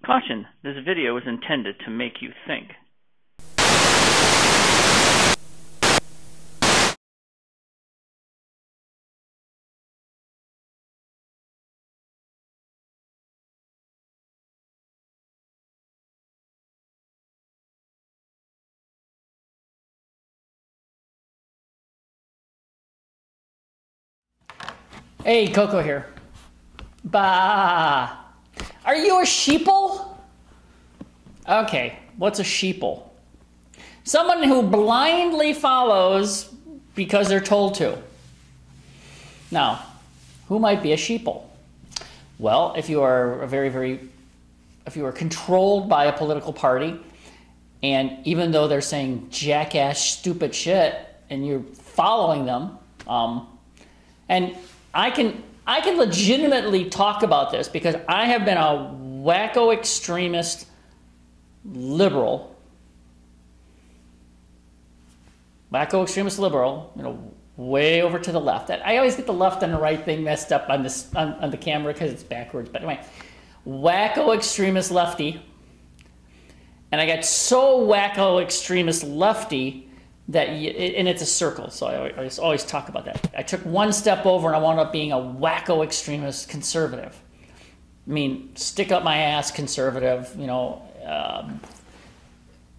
Caution, this video is intended to make you think. Hey, Koko here. Baaaaaaaa. Are you a sheeple? Okay, what's a sheeple? Someone who blindly follows because they're told to. Now, who might be a sheeple? Well, if you are if you are controlled by a political party, and even though they're saying jackass stupid shit, and you're following them, and I can legitimately talk about this because I have been a wacko extremist liberal. Wacko extremist liberal, you know, way over to the left. I always get the left and the right thing messed up on this on the camera because it's backwards. But anyway, wacko extremist lefty. And I got so wacko extremist lefty that, and it's a circle, so I always talk about that. I took one step over and I wound up being a wacko extremist conservative. I mean, stick up my ass conservative, you know,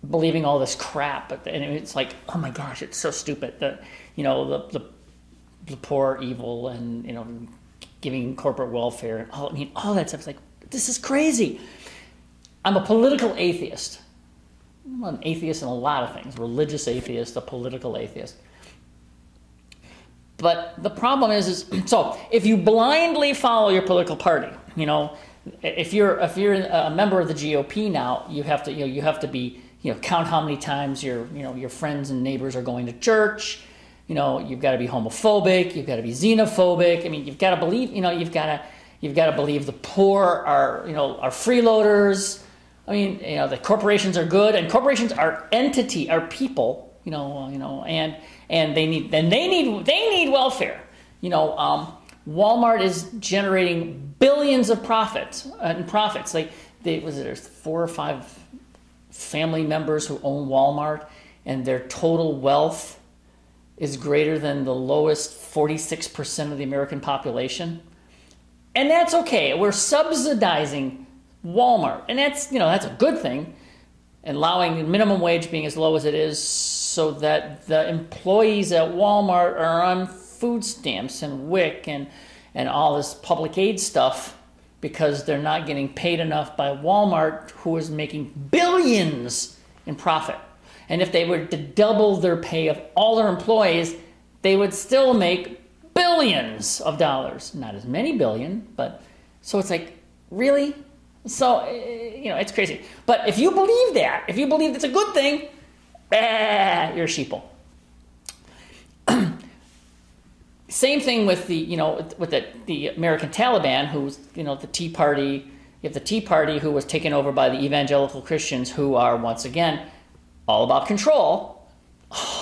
believing all this crap. And it's like, oh my gosh, it's so stupid. You know, the poor are evil, and, you know, giving corporate welfare. I mean, all that stuff. It's like, this is crazy. I'm a political atheist. I'm an atheist in a lot of things. Religious atheist, a political atheist. But the problem is so if you blindly follow your political party, you know, if you're a member of the GOP now, you have to be, you know, count how many times your friends and neighbors are going to church. You know, you've got to be homophobic, you've got to be xenophobic. I mean, you've got to believe, you know, you've got to believe the poor are freeloaders. I mean, you know, the corporations are good, and corporations are are people, you know, and they need welfare. You know, Walmart is generating billions of profits. Like, there's 4 or 5 family members who own Walmart, and their total wealth is greater than the lowest 46% of the American population. And that's okay. We're subsidizing Walmart, and that's a good thing, and allowing minimum wage being as low as it is so that the employees at Walmart are on food stamps and WIC and all this public aid stuff because they're not getting paid enough by Walmart, who is making billions in profit. And if they were to double their pay of all their employees, they would still make billions of dollars. Not as many billion, but so it's like, really? So, you know, it's crazy. But if you believe that, if you believe it's a good thing, you're a sheeple. Same thing with the American Taliban, who's, you know, the Tea Party. You have the Tea Party, who was taken over by the evangelical Christians, who are, once again, all about control.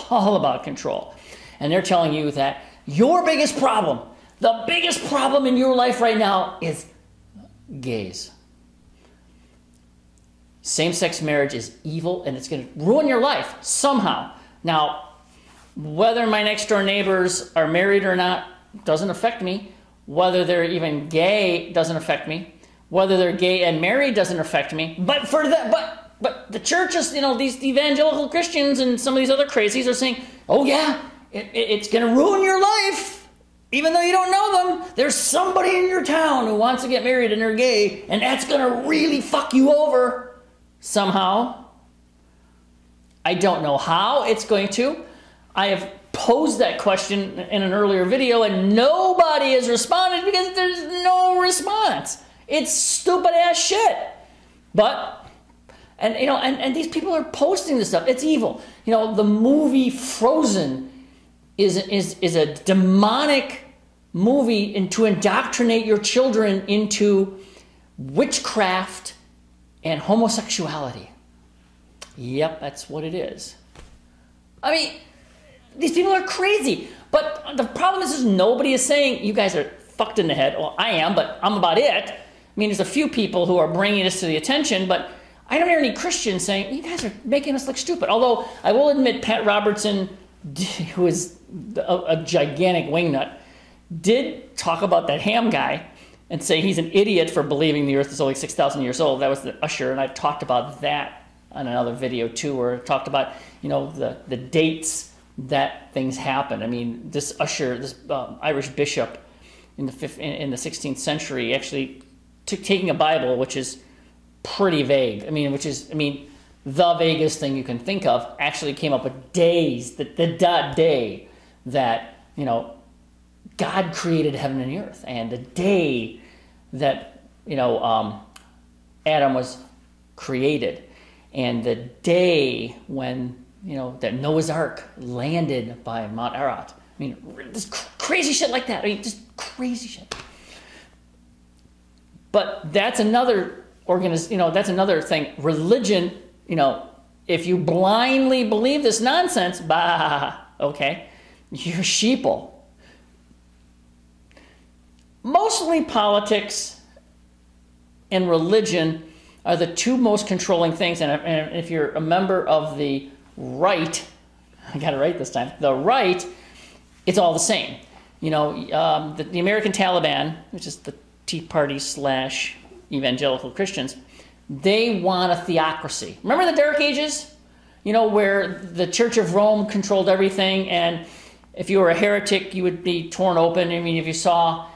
All about control. And they're telling you that your biggest problem, the biggest problem in your life right now is gays. Same-sex marriage is evil, and it's going to ruin your life somehow. Now, whether my next-door neighbors are married or not doesn't affect me. Whether they're even gay doesn't affect me. Whether they're gay and married doesn't affect me. But the churches, you know, these evangelical Christians and some of these other crazies are saying, oh yeah, it's going to ruin your life. Even though you don't know them, there's somebody in your town who wants to get married and they're gay, and that's going to really fuck you over. Somehow. I don't know how it's going to. I have posed that question in an earlier video, and nobody has responded because there's no response. It's stupid ass shit. But, and you know, and these people are posting this stuff. It's evil. You know, the movie Frozen is a demonic movie to indoctrinate your children into witchcraft and homosexuality. Yep, that's what it is. I mean, these people are crazy. But the problem is nobody is saying, you guys are fucked in the head. Well, I am, but I'm about it. mean, there's a few people who are bringing this to the attention, but I don't hear any Christians saying, you guys are making us look stupid. Although I will admit Pat Robertson, who is a gigantic wingnut, did talk about that Ham guy and say he's an idiot for believing the earth is only 6,000 years old. That was the Usher, and I talked about that on another video too, where I talked about, you know, the dates that things happened. I mean, this Usher, this Irish bishop in the 16th century, actually taking a Bible, which is pretty vague. I mean, the vaguest thing you can think of, actually came up with days, the day that, you know, God created heaven and earth, and the day that, you know, Adam was created, and the day when, you know, that Noah's Ark landed by Mount Ararat. I mean, this crazy shit like that. I mean, just crazy shit. But that's another that's another thing. Religion, you know, if you blindly believe this nonsense, okay, you're sheeple. Mostly politics and religion are the two most controlling things. And if you're a member of the right, I got it right this time, the right, it's all the same. You know, the American Taliban, which is the Tea Party / evangelical Christians, they want a theocracy. Remember the Dark Ages? You know, where the Church of Rome controlled everything, and if you were a heretic, you would be torn open. I mean, if you saw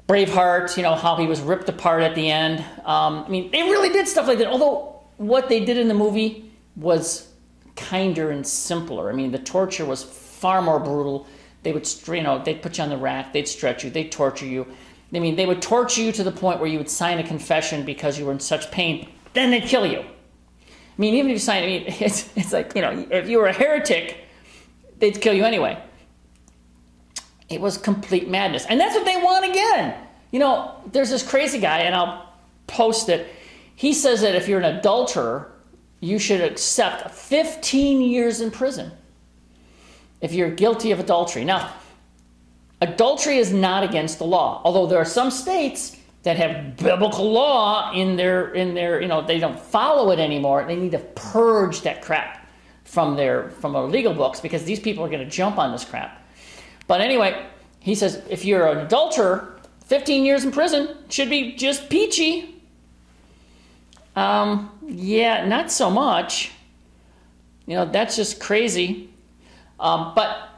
Braveheart, you know, how he was ripped apart at the end. I mean, they really did stuff like that, although what they did in the movie was kinder and simpler. I mean, the torture was far more brutal. They would, you know, they'd put you on the rack, they'd stretch you, they'd torture you. I mean, they would torture you to the point where you would sign a confession because you were in such pain, then they'd kill you. I mean, even if you sign, I mean, it's like, you know, if you were a heretic, they'd kill you anyway. It was complete madness. And that's what they want again. You know, there's this crazy guy, and I'll post it. He says that if you're an adulterer, you should accept 15 years in prison if you're guilty of adultery. Now, adultery is not against the law, although there are some states that have biblical law in their, you know, they don't follow it anymore. They need to purge that crap from their legal books, because these people are going to jump on this crap. But anyway, he says if you're an adulterer, 15 years in prison should be just peachy. Yeah, not so much. You know, that's just crazy. But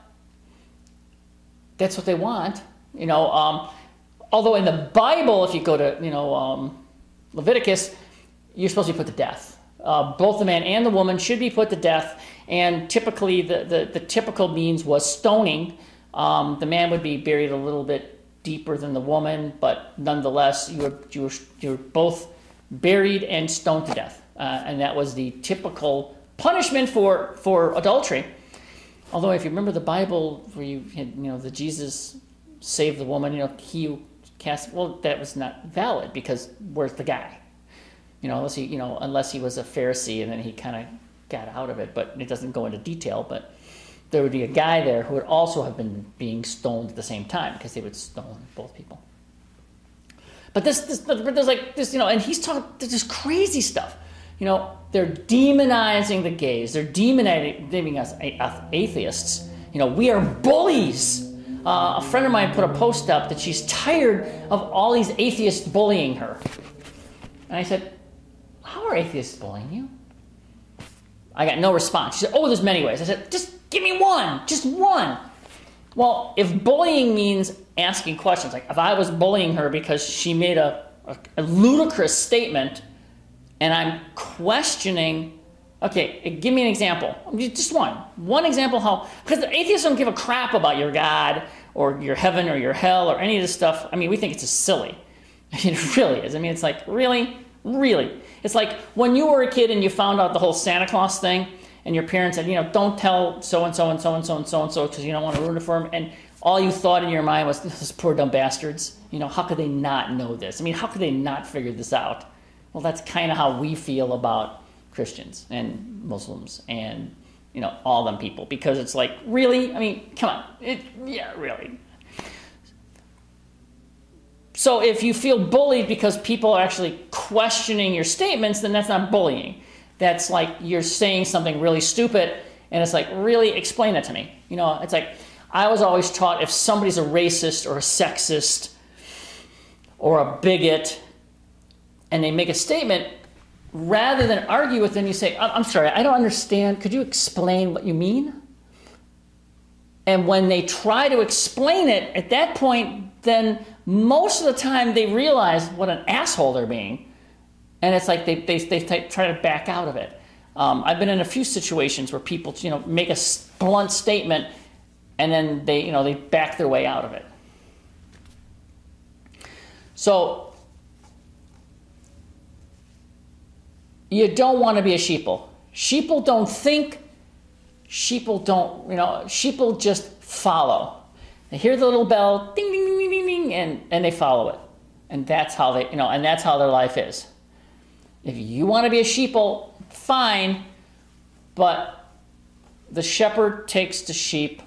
that's what they want. You know, although in the Bible, if you go to, you know, Leviticus, you're supposed to be put to death. Both the man and the woman should be put to death, and typically the typical means was stoning. The man would be buried a little bit deeper than the woman, but nonetheless, you were both buried and stoned to death, and that was the typical punishment for adultery. Although, if you remember the Bible, where you had, you know, the Jesus saved the woman, you know, he cast, well, that was not valid, because where's the guy? You know, unless he was a Pharisee, and then he kind of got out of it, but it doesn't go into detail, but there would be a guy there who would also have been being stoned at the same time, because they would stone both people. But there's like this, you know, and he's talking this crazy stuff. You know, they're demonizing the gays. They're demonizing us atheists. You know, we are bullies. A friend of mine put a post up that she's tired of all these atheists bullying her. And I said, how are atheists bullying you? I got no response. She said, oh, there's many ways. I said, just give me one, just one. Well, if bullying means asking questions, like if I was bullying her because she made a ludicrous statement, and I'm questioning, okay, give me an example. Just one example how, because the atheists don't give a crap about your God or your heaven or your hell or any of this stuff. I mean, we think it's just silly. I mean, it really is. I mean, it's like, really? Really? It's like when you were a kid and you found out the whole Santa Claus thing, and your parents said, you know, don't tell so-and-so and so-and-so and so-and-so because you don't want to ruin it for them. And all you thought in your mind was, those poor dumb bastards. You know, how could they not know this? I mean, how could they not figure this out? Well, that's kind of how we feel about Christians and Muslims and, you know, all them people. Because it's like, really? I mean, come on. Yeah, really. So if you feel bullied because people are actually questioning your statements, then that's not bullying. That's like you're saying something really stupid, and it's like, really, explain that to me. You know, it's like, I was always taught if somebody's a racist or a sexist or a bigot, and they make a statement, rather than argue with them, you say, I'm sorry, I don't understand. Could you explain what you mean? And when they try to explain it, at that point, then most of the time they realize what an asshole they're being. And it's like they try to back out of it. I've been in a few situations where people, you know, make a blunt statement and then they back their way out of it. So you don't want to be a sheeple. Sheeple don't think. Sheeple don't, sheeple just follow. They hear the little bell, ding, ding, ding, ding, ding, ding, and they follow it. And that's how they, and that's how their life is. If you want to be a sheeple, fine, but the shepherd takes the sheep.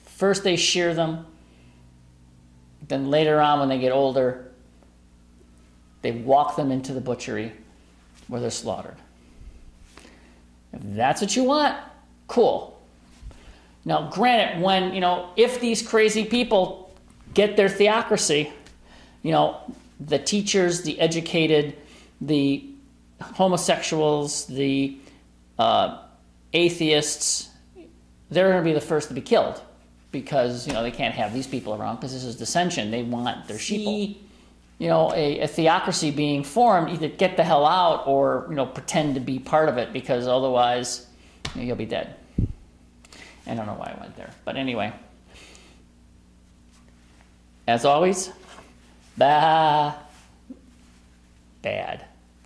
First they shear them, then later on when they get older, they walk them into the butchery where they're slaughtered. If that's what you want, cool. Now, granted, when, if these crazy people get their theocracy, the teachers, the educated, the homosexuals, the atheists, they're going to be the first to be killed because, they can't have these people around because this is dissension. They want their sheeple. A theocracy being formed, either get the hell out or, pretend to be part of it because otherwise you'll be dead. I don't know why I went there. But anyway, as always, bad.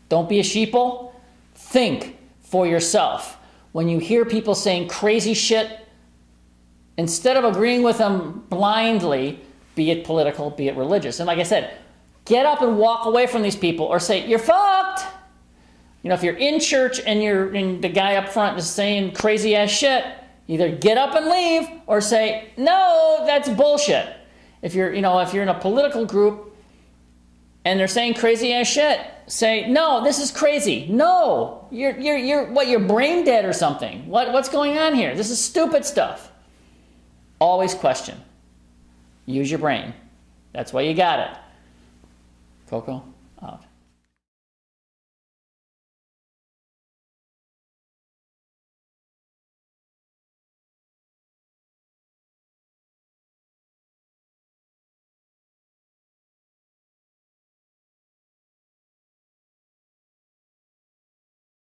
Don't be a sheeple. Think for yourself. When you hear people saying crazy shit, instead of agreeing with them blindly, be it political, be it religious. And like I said, get up and walk away from these people or say, you're fucked. If you're in church and the guy up front is saying crazy ass shit, either get up and leave or say, no, that's bullshit. If you're in a political group and they're saying crazy ass shit, say, no, this is crazy. No, you're brain dead or something. What's going on here? This is stupid stuff. Always question. Use your brain. That's why you got it. Koko, out.